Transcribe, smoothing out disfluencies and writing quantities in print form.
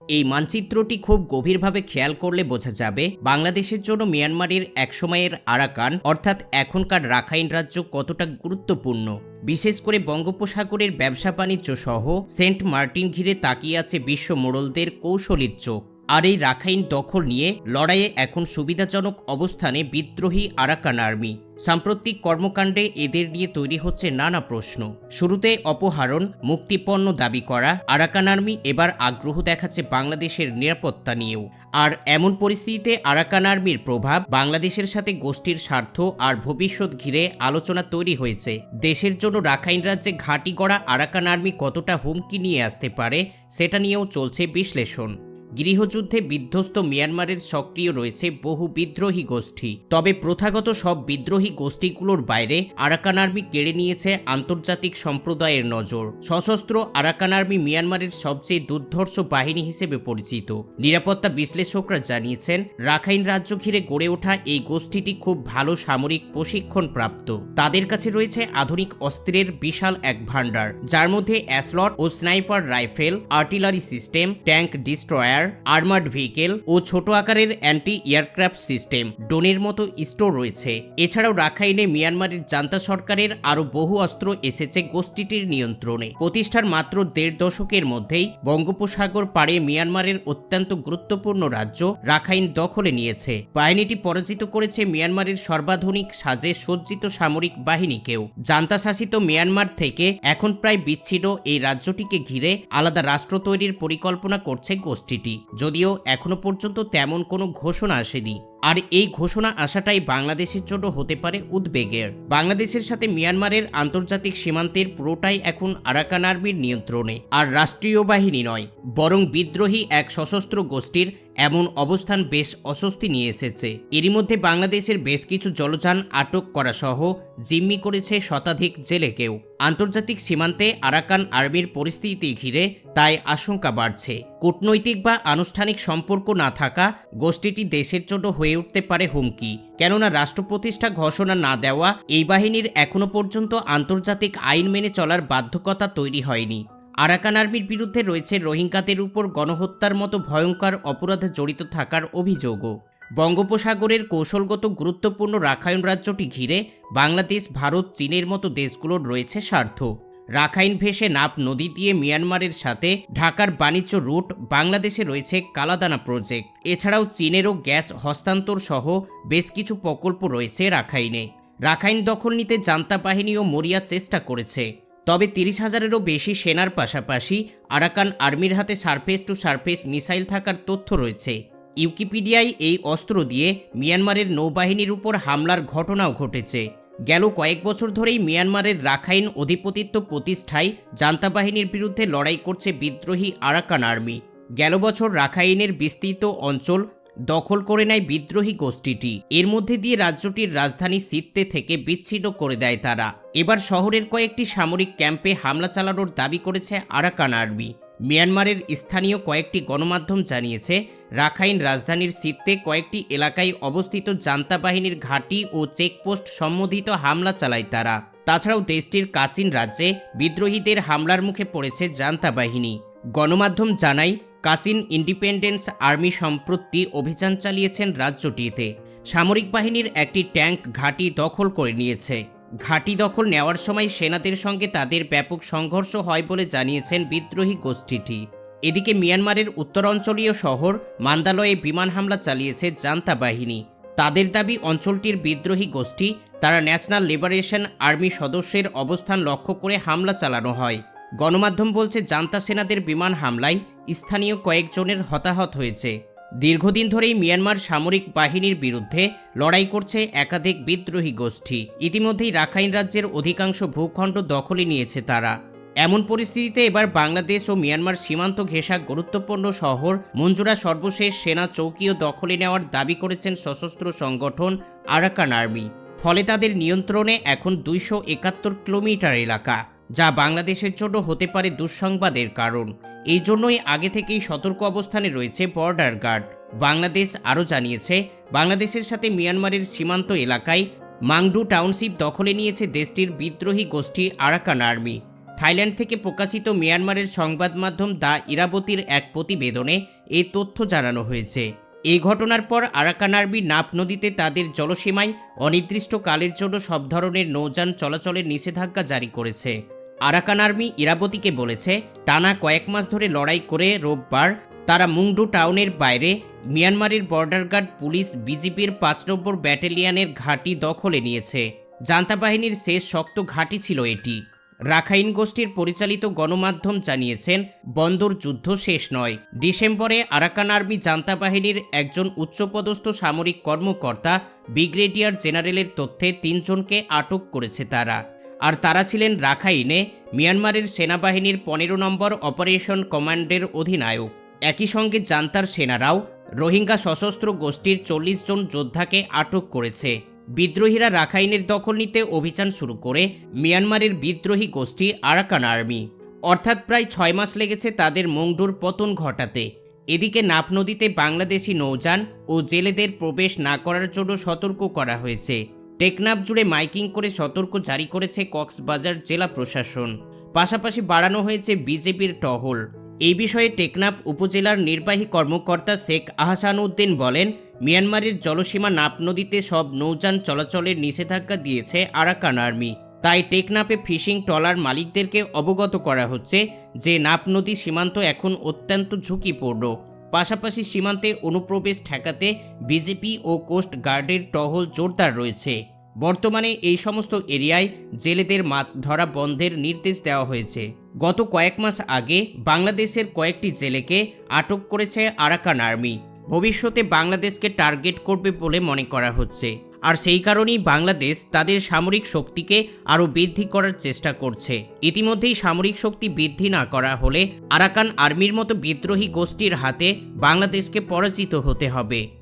এই মানচিত্রটি খুব গভীরভাবে খেয়াল করলে বোঝা যাবে বাংলাদেশের জন্য মিয়ানমারের একসময়ের আরাকান অর্থাৎ এখনকার রাখাইন রাজ্য কতটা গুরুত্বপূর্ণ। বিশেষ করে বঙ্গোপসাগরের ব্যবসা বাণিজ্য সহ সেন্ট মার্টিন ঘিরে তাকিয়ে আছে বিশ্ব মোড়লদের কৌশলীর চোখ। আর এই রাখাইন দখল নিয়ে লড়াইয়ে এখন সুবিধাজনক অবস্থানে বিদ্রোহী আরাকান আর্মি। সাম্প্রতিক কর্মকাণ্ডে এদের নিয়ে তৈরি হচ্ছে নানা প্রশ্ন। শুরুতে অপহরণ, মুক্তিপণ্য দাবি করা আরাকান আর্মি এবার আগ্রহ দেখাচ্ছে বাংলাদেশের নিরাপত্তা নিয়েও। আর এমন পরিস্থিতিতে আরাকান আর্মির প্রভাব বাংলাদেশের সাথে গোষ্ঠীর স্বার্থ আর ভবিষ্যৎ ঘিরে আলোচনা তৈরি হয়েছে। দেশের জন্য রাখাইন রাজ্যে ঘাঁটি গড়া আরাকান আর্মি কতটা হুমকি নিয়ে আসতে পারে সেটা নিয়েও চলছে বিশ্লেষণ। গৃহযুদ্ধে বিধ্বস্ত মিয়ানমারের সক্রিয় রয়েছে বহু বিদ্রোহী গোষ্ঠী, তবে প্রথাগত সব বিদ্রোহী গোষ্ঠীগুলোর বাইরে আরাকান আর্মি কেড়ে নিয়েছে আন্তর্জাতিক সম্প্রদায়ের নজর। সশস্ত্র আরাকান আর্মি মিয়ানমারের সবচেয়ে দুর্ধর্ষ বাহিনী হিসেবে পরিচিত। নিরাপত্তা বিশ্লেষকরা জানিয়েছেন রাখাইন রাজ্য ঘিরে গড়ে ওঠা এই গোষ্ঠীটি খুব ভালো সামরিক প্রশিক্ষণ প্রাপ্ত। তাদের কাছে রয়েছে আধুনিক অস্ত্রের বিশাল এক ভান্ডার, যার মধ্যে অ্যাসলট ও sniper rifle, artillery system, tank destroyer, armoured vehicle ও ছোট আকারের অ্যান্টি এয়ারক্রাফট সিস্টেম, ড্রোনের মতো স্টোর রয়েছে। এছাড়াও রাখাইনে মিয়ানমারের জান্তা সরকারের আরও বহু অস্ত্র এসেছে গোষ্ঠীটির নিয়ন্ত্রণে। প্রতিষ্ঠার মাত্র ১.৫ দশকের মধ্যেই বঙ্গোপসাগর পাড়ে মিয়ানমারের অত্যন্ত গুরুত্বপূর্ণ রাজ্য রাখাইন দখলে নিয়েছে। বাহিনীটি পরাজিত করেছে মিয়ানমারের সর্বাধুনিক সাজে সজ্জিত সামরিক বাহিনীকেও। জান্তা শাসিত মিয়ানমার থেকে এখন প্রায় বিচ্ছিন্ন এই রাজ্যটিকে ঘিরে আলাদা রাষ্ট্র তৈরির পরিকল্পনা করছে গোষ্ঠীটি, যদিও এখনো পর্যন্ত তেমন কোনো ঘোষণা আসেনি। আর এই ঘোষণা আসাটাই বাংলাদেশের জন্য হতে পারে উদ্বেগের। বাংলাদেশের সাথে মিয়ানমারের আন্তর্জাতিক সীমান্তের পুরোটাই এখন আরাকান আর্মির নিয়ন্ত্রণে, আর রাষ্ট্রীয় বাহিনী নয় বরং বিদ্রোহী এক সশস্ত্র গোষ্ঠীর এমন অবস্থান বেশ অস্বস্তি নিয়ে এসেছে। এরই মধ্যে বাংলাদেশের বেশ কিছু জলযান আটক করা সহ জিম্মি করেছে শতাধিক জেলেকেও। আন্তর্জাতিক সীমান্তে আরাকান আর্মির পরিস্থিতি ঘিরে তাই আশঙ্কা বাড়ছে। কূটনৈতিক বা আনুষ্ঠানিক সম্পর্ক না থাকা গোষ্ঠীটি দেশের জন্য হয়ে উঠতে পারে হুমকি, কেননা রাষ্ট্র প্রতিষ্ঠা ঘোষণা না দেওয়া এই বাহিনীর এখনো পর্যন্ত আন্তর্জাতিক আইন মেনে চলার বাধ্যকতা তৈরি হয়নি। আরাকান আর্মির বিরুদ্ধে রয়েছে রোহিঙ্গাদের উপর গণহত্যার মতো ভয়ঙ্কর অপরাধে জড়িত থাকার অভিযোগও। বঙ্গোপসাগরের কৌশলগত গুরুত্বপূর্ণ রাখাইন রাজ্যটি ঘিরে বাংলাদেশ, ভারত, চীনের মতো দেশগুলোর রয়েছে স্বার্থ। রাখাইন ভেসে নাফ নদী দিয়ে মিয়ানমারের সাথে ঢাকার বাণিজ্য রুট, বাংলাদেশে রয়েছে কালাদানা প্রজেক্ট। এছাড়াও চীনেরও গ্যাস হস্তান্তর সহ বেশ কিছু প্রকল্প রয়েছে রাখাইনে। রাখাইন দখল নিতে জান্তা বাহিনীও মরিয়া চেষ্টা করেছে, তবে ৩০,০০০-এরও বেশি সেনার পাশাপাশি আরাকান আর্মির হাতে সারফেস টু সারফেস মিসাইল থাকার তথ্য রয়েছে। উইকিপিডিয়ায় এই অস্ত্র দিয়ে মিয়ানমারের নৌবাহিনীর উপর হামলার ঘটনাও ঘটেছে। গেল কয়েক বছর ধরেই মিয়ানমারের রাখাইন অধিপতিত্ব প্রতিষ্ঠায় জান্তা বাহিনীর বিরুদ্ধে লড়াই করছে বিদ্রোহী আরাকান আর্মি। গেল বছর রাখাইনের বিস্তৃত অঞ্চল দখল করে নেয় বিদ্রোহী গোষ্ঠীটি। এর মধ্যে দিয়ে রাজ্যটির রাজধানী সিত্তে থেকে বিচ্ছিন্ন করে দেয় তারা। এবার শহরের কয়েকটি সামরিক ক্যাম্পে হামলা চালানোর দাবি করেছে আরাকান আর্মি। মিয়ানমারের স্থানীয় কয়েকটি গণমাধ্যম জানিয়েছে রাখাইন রাজধানীর সিত্তে কয়েকটি এলাকায় অবস্থিত জান্তা বাহিনীর ঘাঁটি ও চেকপোস্ট সম্বন্ধিত হামলা চালায় তারা। তাছাড়াও দেশটির কাচিন রাজ্যে বিদ্রোহীদের হামলার মুখে পড়েছে জান্তা বাহিনী। গণমাধ্যম জানায় কাচিন ইন্ডিপেন্ডেন্স আর্মি সম্প্রতি অভিযান চালিয়েছেন রাজ্যটিতে। সামরিক বাহিনীর একটি ট্যাঙ্ক ঘাঁটি দখল করে নিয়েছে। ঘাঁটি দখল নেওয়ার সময় সেনাদের সঙ্গে তাদের ব্যাপক সংঘর্ষ হয় বলে জানিয়েছেন বিদ্রোহী গোষ্ঠীটি। এদিকে মিয়ানমারের উত্তরাঞ্চলীয় শহর মান্দালয়ে বিমান হামলা চালিয়েছে জান্তা বাহিনী। তাদের দাবি অঞ্চলটির বিদ্রোহী গোষ্ঠী তারা ন্যাশনাল লিবারেশন আর্মি সদস্যের অবস্থান লক্ষ্য করে হামলা চালানো হয়। গণমাধ্যম বলছে জান্তা সেনাদের বিমান হামলায় স্থানীয় কয়েকজনের হতাহত হয়েছে। দীর্ঘদিন ধরেই মিয়ানমার সামরিক বাহিনীর বিরুদ্ধে লড়াই করছে একাধিক বিদ্রোহী গোষ্ঠী। ইতিমধ্যেই রাখাইন রাজ্যের অধিকাংশ ভূখণ্ড দখলে নিয়েছে তারা। এমন পরিস্থিতিতে এবার বাংলাদেশ ও মিয়ানমার সীমান্ত ঘেঁষা গুরুত্বপূর্ণ শহর মঞ্জুরা সর্বশেষ সেনা চৌকিও দখলে নেওয়ার দাবি করেছেন সশস্ত্র সংগঠন আরাকান আর্মি। ফলে তাদের নিয়ন্ত্রণে এখন ২৭১ কিলোমিটার এলাকা, যা বাংলাদেশের জন্য হতে পারে দুঃসংবাদের কারণ। এই জন্যই আগে থেকেই সতর্ক অবস্থানে রয়েছে বর্ডার গার্ড। বাংলাদেশ আরও জানিয়েছে বাংলাদেশের সাথে মিয়ানমারের সীমান্ত এলাকায় মাংডু টাউনশিপ দখলে নিয়েছে দেশটির বিদ্রোহী গোষ্ঠী আরাকান আর্মি। থাইল্যান্ড থেকে প্রকাশিত মিয়ানমারের সংবাদ মাধ্যম দ্য ইরাবতীর এক প্রতিবেদনে এই তথ্য জানানো হয়েছে। এই ঘটনার পর আরাকান আর্মি নাপ নদীতে তাদের জলসীমায় অনির্দিষ্টকালের জন্য সব ধরনের নৌযান চলাচলের নিষেধাজ্ঞা জারি করেছে। আরাকান আর্মি ইরাবতীকে বলেছে, টানা কয়েক মাস ধরে লড়াই করে রোববার তারা মুংডু টাউনের বাইরে মিয়ানমারের বর্ডার গার্ড পুলিশ বিজিপির ৫ নম্বর ব্যাটালিয়নের ঘাঁটি দখলে নিয়েছে। জান্তা বাহিনীর শেষ শক্ত ঘাঁটি ছিল এটি। রাখাইন গোষ্ঠীর পরিচালিত গণমাধ্যম জানিয়েছেন, বন্দর যুদ্ধ শেষ নয়। ডিসেম্বরে আরাকান আর্মি জান্তা বাহিনীর একজন উচ্চপদস্থ সামরিক কর্মকর্তা ব্রিগেডিয়ার জেনারেলের তথ্যে ৩ জনকে আটক করেছে তারা। আর তারা ছিলেন রাখাইনে মিয়ানমারের সেনাবাহিনীর ১৫ নম্বর অপারেশন কমান্ডের অধিনায়ক। একই সঙ্গে জান্তার সেনারাও রোহিঙ্গা সশস্ত্র গোষ্ঠীর ৪০ জন যোদ্ধাকে আটক করেছে। বিদ্রোহীরা রাখাইনের দখল নিতে অভিযান শুরু করে মিয়ানমারের বিদ্রোহী গোষ্ঠী আরাকান আর্মি। অর্থাৎ প্রায় ৬ মাস লেগেছে তাদের মুংডুর পতন ঘটাতে। এদিকে নাপ নদীতে বাংলাদেশি নৌযান ও জেলেদের প্রবেশ না করার জন্য সতর্ক করা হয়েছে। টেকনাফ জুড়ে মাইকিং করে সতর্ক জারি করেছে কক্সবাজার জেলা প্রশাসন। পাশাপাশি বাড়ানো হয়েছে বিজেপির টহল। এই বিষয়ে টেকনাফ উপজেলার নির্বাহী কর্মকর্তা শেখ আহসানউদ্দিন বলেন, মিয়ানমারের জলসীমা নাপ নদীতে সব নৌযান চলাচলের নিষেধাজ্ঞা দিয়েছে আরাকান আর্মি। তাই টেকনাফে ফিশিং ট্রলার মালিকদেরকে অবগত করা হচ্ছে যে নাপ নদী সীমান্ত এখন অত্যন্ত ঝুঁকিপূর্ণ। পাশাপাশি সীমান্তে অনুপ্রবেশ ঠেকাতে বিজেপি ও কোস্ট গার্ডের টহল জোরদার রয়েছে। বর্তমানে এই সমস্ত এরিয়ায় জেলেদের মাছ ধরা বন্ধের নির্দেশ দেওয়া হয়েছে। গত কয়েক মাস আগে বাংলাদেশের কয়েকটি জেলেকে আটক করেছে আরাকান আর্মি। ভবিষ্যতে বাংলাদেশকে টার্গেট করবে বলে মনে করা হচ্ছে। আর সেই কারণেই বাংলাদেশ তাদের সামরিক শক্তিকে আরও বৃদ্ধি করার চেষ্টা করছে। ইতিমধ্যেই সামরিক শক্তি বৃদ্ধি না করা হলে আরাকান আর্মির মতো বিদ্রোহী গোষ্ঠীর হাতে বাংলাদেশকে পরাজিত হতে হবে।